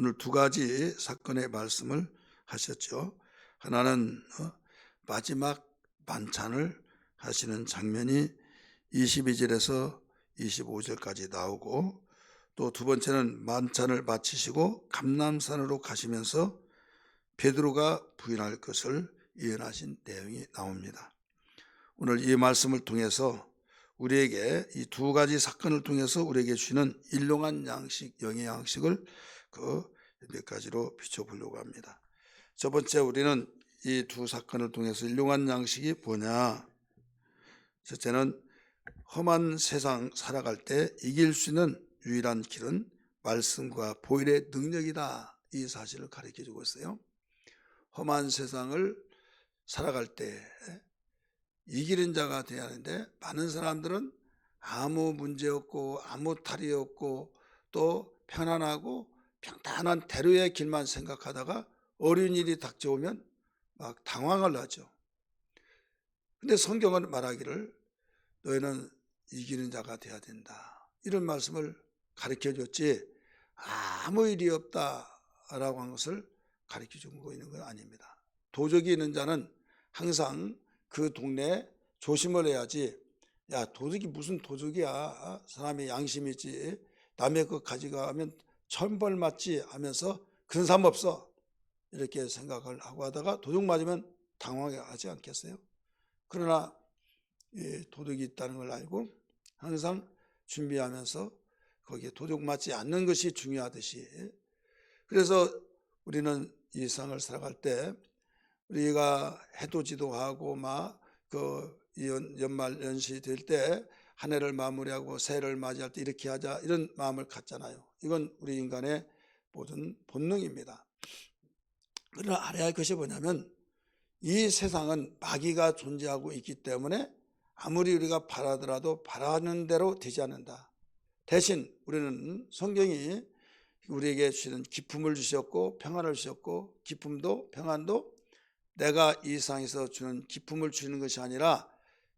오늘 두 가지 사건의 말씀을 하셨죠. 하나는 마지막 만찬을 하시는 장면이 22절에서 25절까지 나오고, 또 두 번째는 만찬을 마치시고 감람산으로 가시면서 베드로가 부인할 것을 예언하신 내용이 나옵니다. 오늘 이 말씀을 통해서 우리에게 이 두 가지 사건을 통해서 우리에게 주시는 일용한 양식, 영의 양식을 몇 가지로 비춰보려고 합니다. 첫 번째, 우리는 이 두 사건을 통해서 일용한 양식이 뭐냐? 첫째는 험한 세상 살아갈 때 이길 수 있는 유일한 길은 말씀과 보혈의 능력이다, 이 사실을 가르쳐주고 있어요. 험한 세상을 살아갈 때 이기는 자가 되어야 하는데, 많은 사람들은 아무 문제 없고 아무 탈이 없고 또 편안하고 평탄한 대로의 길만 생각하다가 어려운 일이 닥쳐오면 막 당황을 하죠. 근데 성경은 말하기를 너희는 이기는 자가 되어야 된다, 이런 말씀을 가르쳐줬지 아무 일이 없다라고 한 것을 가르쳐주고 있는 건 아닙니다. 도적이 있는 자는 항상 그 동네에 조심을 해야지, 야, 도둑이 무슨 도둑이야, 사람이 양심이 있지, 남의 것 가져가면 천벌 맞지 하면서 그런 사람 없어, 이렇게 생각을 하고 하다가 도둑 맞으면 당황하지 않겠어요? 그러나 도둑이 있다는 걸 알고 항상 준비하면서 거기에 도둑 맞지 않는 것이 중요하듯이, 그래서 우리는 이 세상을 살아갈 때 우리가 해돋이도 막 연말 연시 될 때 한 해를 마무리하고 새해를 맞이할 때 이렇게 하자, 이런 마음을 갖잖아요. 이건 우리 인간의 모든 본능입니다. 그러나 알아야 할 것이 뭐냐면, 이 세상은 마귀가 존재하고 있기 때문에 아무리 우리가 바라더라도 바라는 대로 되지 않는다. 대신 우리는 성경이 우리에게 주시는 기쁨을 주셨고 평안을 주셨고, 기쁨도 평안도 내가 이 세상에서 주는 기쁨을 주는 것이 아니라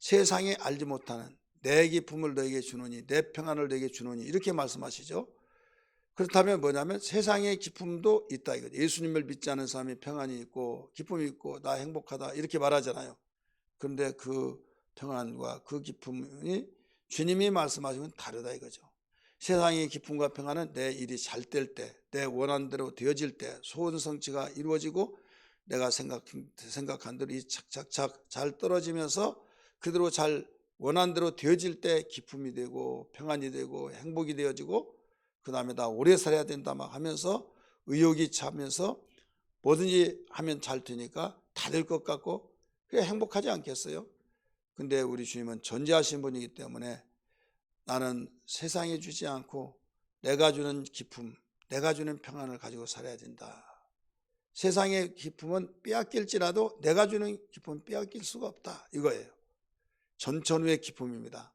세상에 알지 못하는 내 기쁨을 너에게 주노니, 내 평안을 너에게 주노니, 이렇게 말씀하시죠. 그렇다면 뭐냐면 세상의 기쁨도 있다 이거죠. 예수님을 믿지 않은 사람이 평안이 있고 기쁨이 있고 나 행복하다, 이렇게 말하잖아요. 그런데 그 평안과 그 기쁨이 주님이 말씀하시면 다르다 이거죠. 세상의 기쁨과 평안은 내 일이 잘 될 때, 내 원하는 대로 되어질 때, 소원 성취가 이루어지고 내가 생각한 대로 이 착착착 잘 떨어지면서 그대로 잘 원하는 대로 되어질 때 기쁨이 되고 평안이 되고 행복이 되어지고, 그 다음에 나 오래 살아야 된다 막 하면서 의욕이 차면서 뭐든지 하면 잘 되니까 다 될 것 같고 그게 행복하지 않겠어요? 근데 우리 주님은 전지하신 분이기 때문에 나는 세상에 주지 않고 내가 주는 기쁨, 내가 주는 평안을 가지고 살아야 된다. 세상의 기쁨은 빼앗길지라도 내가 주는 기쁨은 빼앗길 수가 없다, 이거예요. 전천후의 기쁨입니다.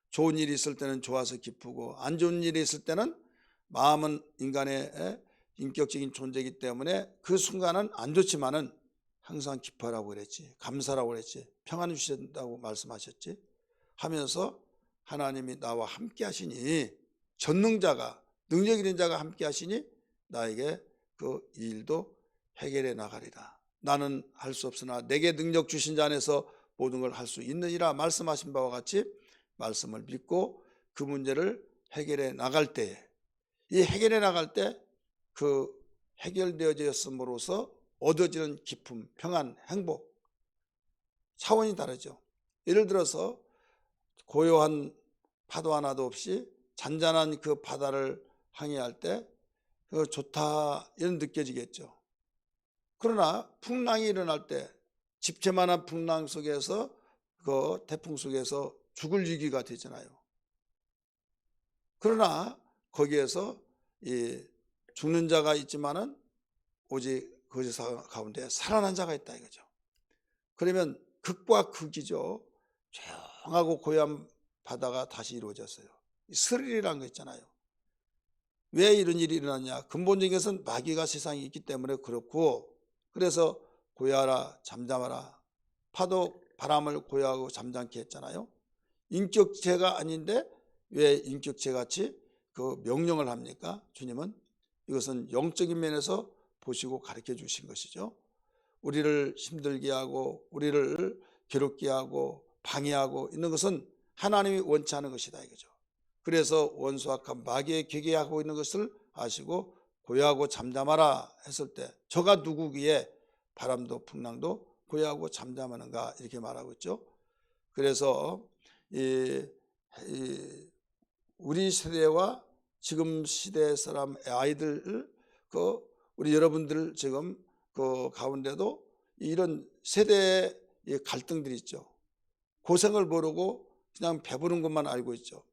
좋은 일이 있을 때는 좋아서 기쁘고 안 좋은 일이 있을 때는, 마음은 인간의 인격적인 존재이기 때문에 그 순간은 안 좋지만은 항상 기뻐하라고 그랬지, 감사라고 그랬지, 평안을 주신다고 말씀하셨지 하면서 하나님이 나와 함께 하시니, 전능자가, 능력 있는 자가 함께 하시니 나에게 그 일도 해결해 나가리라. 나는 할 수 없으나 내게 능력 주신 자 안에서 모든 걸 할 수 있느니라 말씀하신 바와 같이 말씀을 믿고 그 문제를 해결해 나갈 때, 이 해결해 나갈 때 그 해결되어졌음으로써 얻어지는 기쁨, 평안, 행복 차원이 다르죠. 예를 들어서 고요한 파도 하나도 없이 잔잔한 그 바다를 항해할 때 좋다, 이런 느껴지겠죠. 그러나 풍랑이 일어날 때 집채만한 풍랑 속에서, 그 태풍 속에서 죽을 위기가 되잖아요. 그러나 거기에서 이 죽는 자가 있지만은 오직 그 가운데 살아난 자가 있다 이거죠. 그러면 극과 극이죠. 조용하고 고요한 바다가 다시 이루어졌어요. 스릴이라는 거 있잖아요. 왜 이런 일이 일어났냐? 근본적인 것은 마귀가 세상에 있기 때문에 그렇고, 그래서 고요하라 잠잠하라, 파도 바람을 고요하고 잠잠케 했잖아요. 인격체가 아닌데 왜 인격체같이 그 명령을 합니까? 주님은 이것은 영적인 면에서 보시고 가르쳐 주신 것이죠. 우리를 힘들게 하고 우리를 괴롭게 하고 방해하고 있는 것은 하나님이 원치 않은 것이다 이거죠. 그래서 원수와 악한 마귀의 계계하고 있는 것을 아시고 고요하고 잠잠하라 했을 때 저가 누구기에 바람도 풍랑도 고요하고 잠잠하는가 이렇게 말하고 있죠. 그래서 우리 세대와 지금 시대 사람 아이들 우리 여러분들 지금 그 가운데도 이런 세대의 갈등들이 있죠. 고생을 모르고 그냥 배부른 것만 알고 있죠.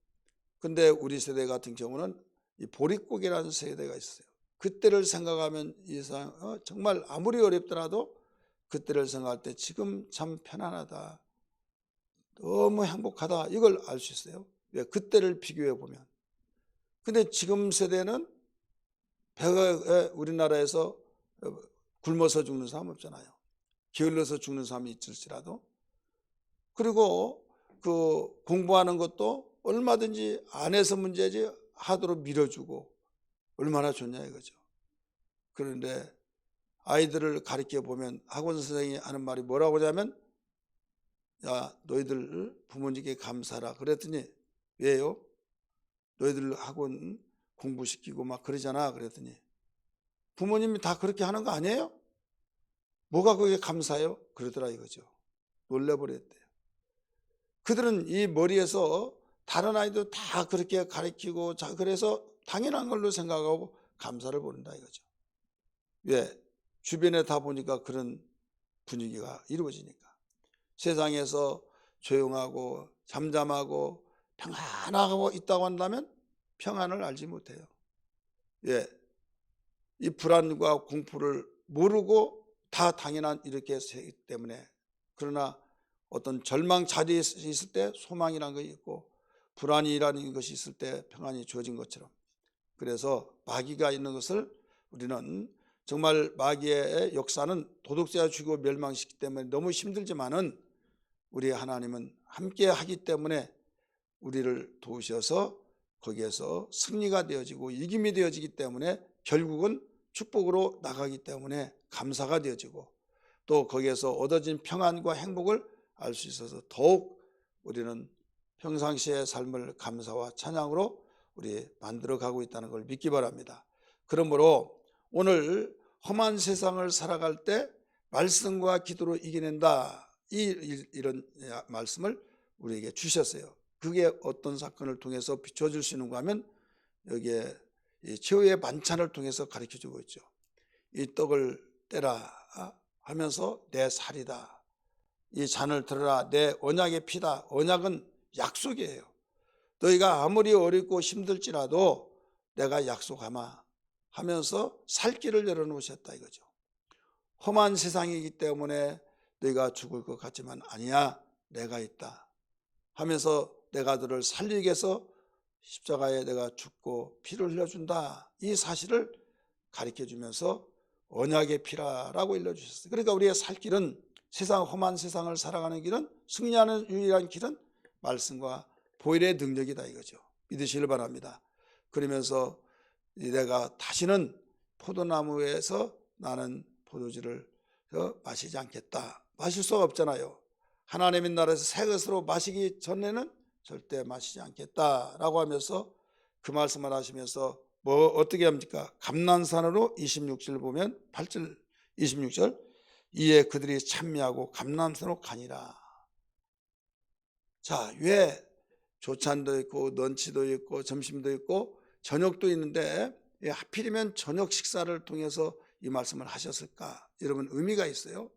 근데 우리 세대 같은 경우는 이 보릿고개라는 세대가 있어요. 그때를 생각하면 정말 아무리 어렵더라도 그때를 생각할 때 지금 참 편안하다, 너무 행복하다 이걸 알 수 있어요. 왜? 그때를 비교해 보면. 근데 지금 세대는 우리나라에서 굶어서 죽는 사람 없잖아요. 게을러서 죽는 사람이 있을지라도. 그리고 그 공부하는 것도 얼마든지 안 해서 문제지 하도록 밀어주고 얼마나 좋냐 이거죠. 그런데 아이들을 가르쳐 보면 학원 선생님이 하는 말이 뭐라고 하냐면, 야 너희들 부모님께 감사하라 그랬더니, 왜요? 너희들 학원 공부시키고 막 그러잖아 그랬더니, 부모님이 다 그렇게 하는 거 아니에요? 뭐가 그게 감사해요? 그러더라 이거죠. 놀래버렸대요. 그들은 이 머리에서 다른 아이도 다 그렇게 가르치고 그래서 당연한 걸로 생각하고 감사를 보낸다 이거죠. 왜? 주변에 다 보니까 그런 분위기가 이루어지니까. 세상에서 조용하고 잠잠하고 평안하고 있다고 한다면 평안을 알지 못해요. 왜? 이 불안과 공포를 모르고 다 당연한 이렇게 세기 때문에. 그러나 어떤 절망 자리에 있을 때 소망이라는 것이 있고 불안이라는 것이 있을 때 평안이 주어진 것처럼, 그래서 마귀가 있는 것을 우리는 정말 마귀의 역사는 도둑질하고 죽이고 멸망시키기 때문에 너무 힘들지만은 우리 하나님은 함께 하기 때문에 우리를 도우셔서 거기에서 승리가 되어지고 이김이 되어지기 때문에 결국은 축복으로 나가기 때문에 감사가 되어지고 또 거기에서 얻어진 평안과 행복을 알 수 있어서 더욱 우리는 평상시의 삶을 감사와 찬양으로 우리 만들어가고 있다는 걸 믿기 바랍니다. 그러므로 오늘 험한 세상을 살아갈 때 말씀과 기도로 이겨낸다, 이런 말씀을 우리에게 주셨어요. 그게 어떤 사건을 통해서 비춰줄 수 있는가 하면 여기에 최후의 만찬을 통해서 가르쳐주고 있죠. 이 떡을 떼라 하면서 내 살이다, 이 잔을 들어라 내 언약의 피다. 언약은 약속이에요. 너희가 아무리 어렵고 힘들지라도 내가 약속하마 하면서 살 길을 열어놓으셨다 이거죠. 험한 세상이기 때문에 너희가 죽을 것 같지만 아니야, 내가 있다 하면서 내가 너를 살리기 위해서 십자가에 내가 죽고 피를 흘려준다, 이 사실을 가르쳐주면서 언약의 피라라고 일러주셨어요. 그러니까 우리의 살 길은, 세상 험한 세상을 살아가는 길은, 승리하는 유일한 길은 말씀과 보혈의 능력이다 이거죠. 믿으시길 바랍니다. 그러면서 내가 다시는 포도나무에서 나는 포도주를 마시지 않겠다. 마실 수가 없잖아요. 하나님의 나라에서 새 것으로 마시기 전에는 절대 마시지 않겠다라고 하면서 그 말씀을 하시면서 어떻게 합니까? 감난산으로 26절 보면 8절 26절, 이에 그들이 찬미하고 감난산으로 가니라. 자, 왜 조찬도 있고 넌치도 있고 점심도 있고 저녁도 있는데 하필이면 저녁 식사를 통해서 이 말씀을 하셨을까? 여러분, 의미가 있어요.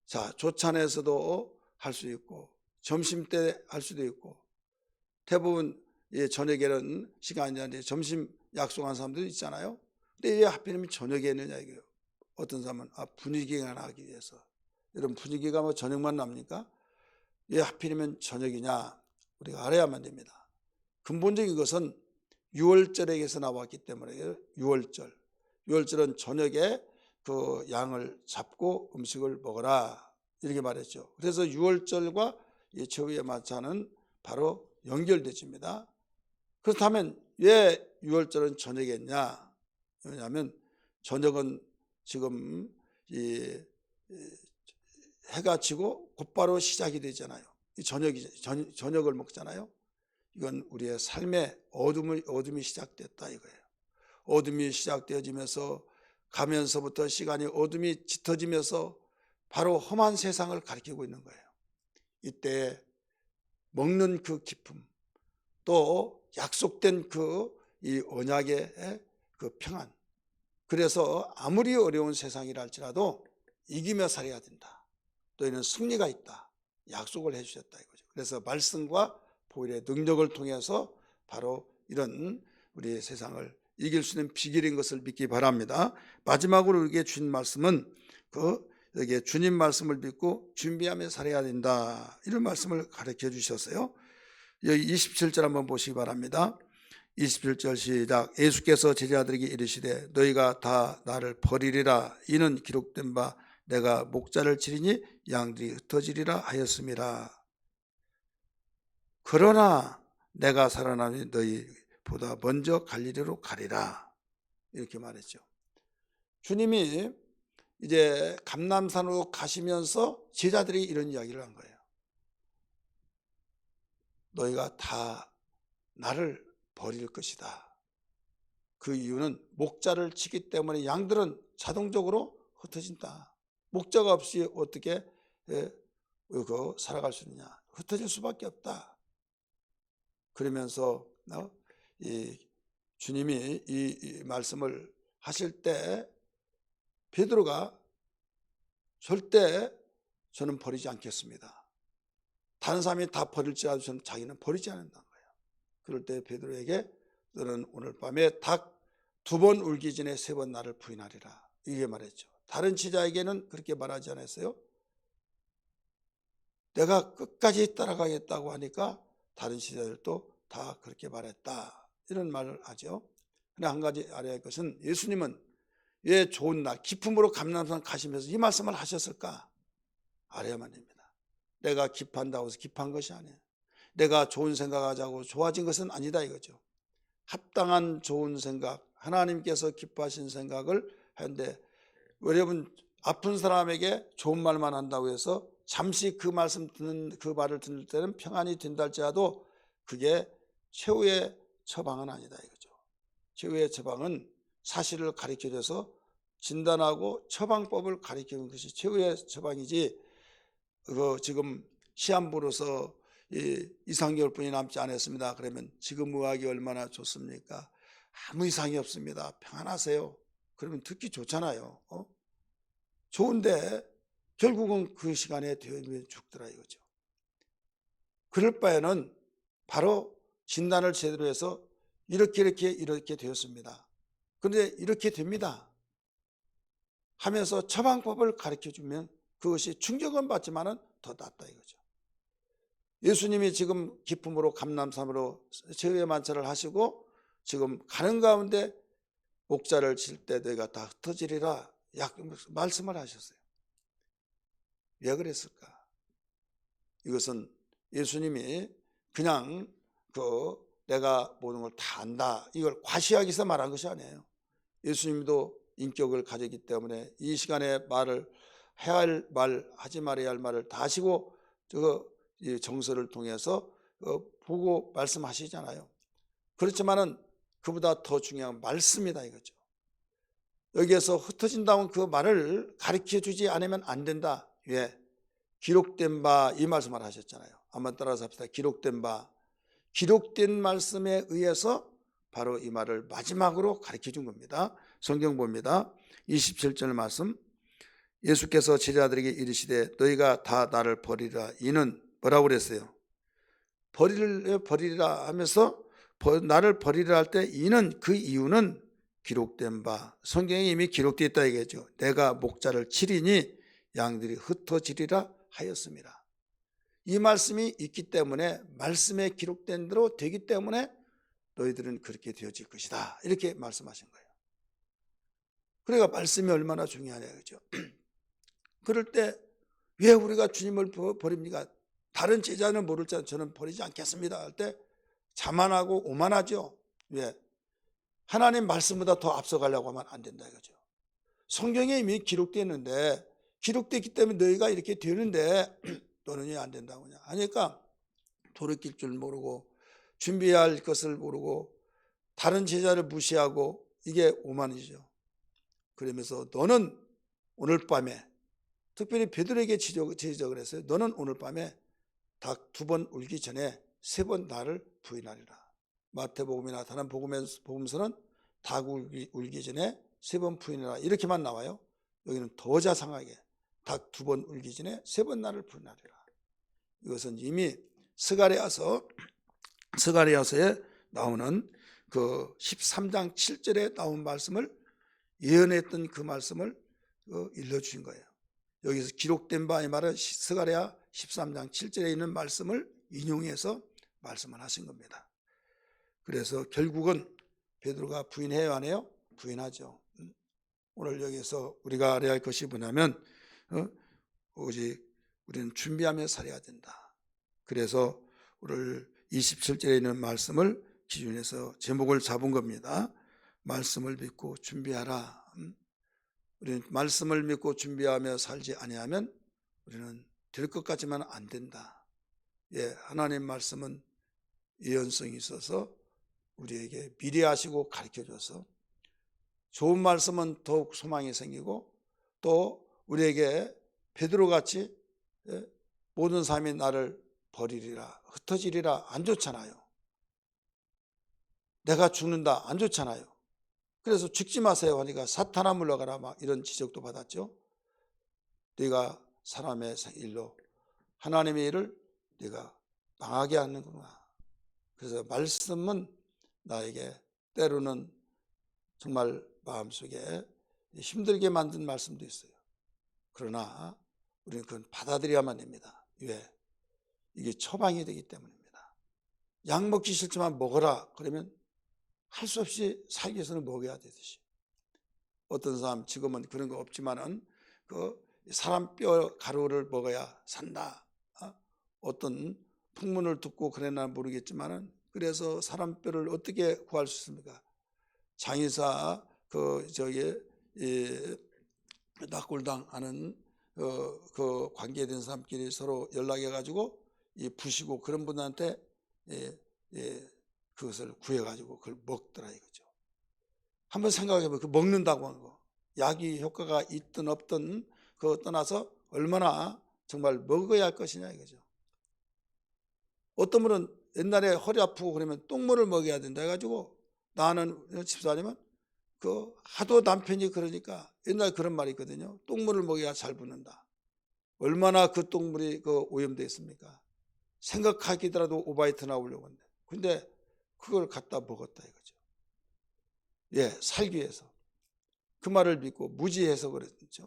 자, 조찬에서도 할 수 있고 점심 때 할 수도 있고, 대부분 저녁에는 시간이 아닌데 점심 약속한 사람들이 있잖아요. 근데 왜 하필이면 저녁에 했느냐 이거예요. 어떤 사람은 분위기가 나기 위해서. 여러분, 분위기가 뭐 저녁만 납니까? 왜 하필이면 저녁이냐, 우리가 알아야만 됩니다. 근본적인 것은 유월절에게서 나왔기 때문에. 유월절은 저녁에 그 양을 잡고 음식을 먹어라 이렇게 말했죠. 그래서 유월절과 이 최후의 만찬은 바로 연결되집니다. 그렇다면 왜 유월절은 저녁에 했냐? 왜냐하면 저녁은 지금 이 해가 지고 곧바로 시작이 되잖아요. 이 저녁을 먹잖아요. 이건 우리의 삶의 어둠이 시작됐다 이거예요. 어둠이 시작되어지면서 가면서부터 시간이 어둠이 짙어지면서 바로 험한 세상을 가리키고 있는 거예요. 이때 먹는 그 기쁨, 또 약속된 이 언약의 그 평안. 그래서 아무리 어려운 세상이라 할지라도 이기며 살아야 된다. 또 이는 승리가 있다. 약속을 해주셨다 이거죠. 그래서 말씀과 보혈의 능력을 통해서 바로 이런 우리의 세상을 이길 수 있는 비결인 것을 믿기 바랍니다. 마지막으로 우리에게 주신 말씀은 여기에 주님 말씀을 믿고 준비하며 살아야 된다. 이런 말씀을 가르쳐 주셨어요. 여기 27절 한번 보시기 바랍니다. 27절 시작. 예수께서 제자들에게 이르시되 너희가 다 나를 버리리라. 이는 기록된 바 내가 목자를 치리니 양들이 흩어지리라 하였음이라. 그러나 내가 살아나니 너희보다 먼저 갈릴리로 가리라. 이렇게 말했죠. 주님이 이제 감람산으로 가시면서 제자들이 이런 이야기를 한 거예요. 너희가 다 나를 버릴 것이다. 그 이유는 목자를 치기 때문에 양들은 자동적으로 흩어진다. 목자가 없이 어떻게 살아갈 수 있느냐. 흩어질 수밖에 없다. 그러면서 주님이 이 말씀을 하실 때 베드로가 절대 저는 버리지 않겠습니다. 다른 사람이 다 버릴지라도 저는 자기는 버리지 않는다는 거예요. 그럴 때 베드로에게 너는 오늘 밤에 닭 2번 울기 전에 3번 나를 부인하리라. 이게 말했죠. 다른 제자에게는 그렇게 말하지 않았어요. 내가 끝까지 따라가겠다고 하니까 다른 제자들도 다 그렇게 말했다. 이런 말을 하죠. 그러나 한 가지 알아야 할 것은 예수님은 왜 좋은 날 기쁨으로 감람산 가시면서 이 말씀을 하셨을까? 알아야만 됩니다. 내가 기뻐한다고 해서 기뻐한 것이 아니에요. 내가 좋은 생각하자고 좋아진 것은 아니다 이거죠. 합당한 좋은 생각, 하나님께서 기뻐하신 생각을 하는데 여러분 아픈 사람에게 좋은 말만 한다고 해서 잠시 그 말씀 듣는 그 말을 듣는 때는 평안이 된다 할지라도 그게 최후의 처방은 아니다 이거죠. 최후의 처방은 사실을 가르쳐줘서 진단하고 처방법을 가르치는 것이 최후의 처방이지 지금 시한부로서 2~3개월뿐이 남지 않았습니다. 그러면 지금 의학이 얼마나 좋습니까? 아무 이상이 없습니다. 평안하세요. 그러면 듣기 좋잖아요. 좋은데 결국은 그 시간에 되면 죽더라 이거죠. 그럴 바에는 바로 진단을 제대로 해서 이렇게 되었습니다. 그런데 이렇게 됩니다 하면서 처방법을 가르쳐주면 그것이 충격은 받지만은 더 낫다 이거죠. 예수님이 지금 기쁨으로 감람산으로 최후의 만찬을 하시고 지금 가는 가운데 목자를 칠 때 너희가 다 흩어지리라 말씀을 하셨어요. 왜 그랬을까? 이것은 예수님이 그냥 내가 모든 걸 다 안다 이걸 과시하기 위해서 말한 것이 아니에요. 예수님도 인격을 가졌기 때문에 이 시간에 말을 해야 할 말, 하지 말아야 할 말을 다 하시고 이 정서를 통해서 보고 말씀하시잖아요. 그렇지만은 그보다 더 중요한 말씀이다 이거죠. 여기에서 흩어진다면 그 말을 가르쳐 주지 않으면 안 된다. 왜? 기록된 바 이 말씀을 하셨잖아요. 한번 따라서 합시다. 기록된 바. 기록된 말씀에 의해서 바로 이 말을 마지막으로 가르쳐 준 겁니다. 성경 봅니다. 27절 말씀. 예수께서 제자들에게 이르시되 너희가 다 나를 버리라. 이는 뭐라고 그랬어요? 버리라 하면서 나를 버리라 할 때 이는 그 이유는 기록된 바 성경에 이미 기록되어 있다 얘기죠. 내가 목자를 치리니 양들이 흩어지리라 하였습니다. 이 말씀이 있기 때문에 말씀에 기록된 대로 되기 때문에 너희들은 그렇게 되어질 것이다 이렇게 말씀하신 거예요. 그러니까 말씀이 얼마나 중요하냐 그죠. 그럴 때 왜 우리가 주님을 버립니까? 다른 제자는 모를지라도 저는 버리지 않겠습니다 할 때 자만하고 오만하죠. 왜? 하나님 말씀보다 더 앞서가려고 하면 안 된다 이거죠. 성경에 이미 기록되어 있는데, 기록됐기 때문에 너희가 이렇게 되는데 너는 왜 안 된다고 하냐 하니까 돌이킬 줄 모르고 준비할 것을 모르고 다른 제자를 무시하고, 이게 오만이죠. 그러면서 너는 오늘 밤에, 특별히 베드로에게 지적을 했어요. 너는 오늘 밤에 닭 2번 울기 전에 3번 나를 부인하리라. 마태복음이나 다른 복음서는 닭 울기 전에 3번 부인하라 이렇게만 나와요. 여기는 더 자상하게 닭 2번 울기 전에 3번 나를 부인하리라. 이것은 이미 스가랴서에 나오는 그 13장 7절에 나온 말씀을 예언했던 그 말씀을 일러주신 거예요. 여기서 기록된 바의 말은 스가랴 13장 7절에 있는 말씀을 인용해서 말씀을 하신 겁니다. 그래서 결국은 베드로가 부인해요, 안 해요? 부인하죠. 오늘 여기서 우리가 알아야 할 것이 뭐냐면 오직 우리는 준비하며 살아야 된다. 그래서 오늘 27절에 있는 말씀을 기준해서 제목을 잡은 겁니다. 말씀을 믿고 준비하라. 우리는 말씀을 믿고 준비하며 살지 아니하면 우리는 될 것 같지만 안 된다. 하나님 말씀은 예언성이 있어서 우리에게 미래하시고 가르쳐줘서 좋은 말씀은 더욱 소망이 생기고, 또 우리에게 베드로같이 모든 사람이 나를 버리리라, 흩어지리라 안 좋잖아요. 내가 죽는다 안 좋잖아요. 그래서 죽지 마세요 하니까 사탄아 물러가라 막 이런 지적도 받았죠. 네가 사람의 일로 하나님의 일을 네가 망하게 하는구나. 그래서 말씀은 나에게 때로는 정말 마음속에 힘들게 만든 말씀도 있어요. 그러나 우리는 그건 받아들여야만 됩니다. 왜? 이게 처방이 되기 때문입니다. 약 먹기 싫지만 먹어라 그러면 할 수 없이 살기 위해서는 먹어야 되듯이, 어떤 사람 지금은 그런 거 없지만은 그 사람 뼈 가루를 먹어야 산다, 어떤 풍문을 듣고 그랬나 모르겠지만은, 그래서 사람 뼈를 어떻게 구할 수 있습니까? 장의사 낙골당 하는 그 관계된 사람끼리 서로 연락해 가지고 부시고 그런 분한테 그것을 구해 가지고 그걸 먹더라 이거죠. 한번 생각해 보면 그 먹는다고 하는 거, 약이 효과가 있든 없든 그거 떠나서 얼마나 정말 먹어야 할 것이냐 이거죠. 어떤 분은 옛날에 허리 아프고 그러면 똥물을 먹여야 된다 해가지고, 나는 집사님은 그 하도 남편이 그러니까 옛날에 그런 말이 있거든요. 똥물을 먹여야 잘 붙는다. 얼마나 그 똥물이 오염되어 있습니까? 생각하기더라도 오바이트 나오려고 하는데, 근데 그걸 갖다 먹었다 이거죠. 살기 위해서. 그 말을 믿고 무지해서 그랬죠.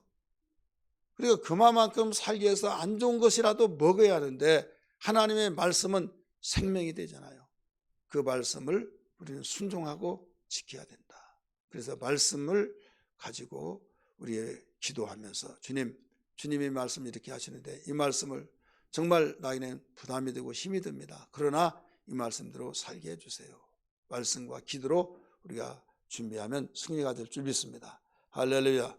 그러니까 그만큼 살기 위해서 안 좋은 것이라도 먹어야 하는데, 하나님의 말씀은 생명이 되잖아요. 그 말씀을 우리는 순종하고 지켜야 된다. 그래서 말씀을 가지고 우리의 기도하면서 주님이 말씀 이렇게 하시는데 이 말씀을 정말 나에게는 부담이 되고 힘이 듭니다. 그러나 이 말씀대로 살게 해주세요. 말씀과 기도로 우리가 준비하면 승리가 될 줄 믿습니다. 할렐루야.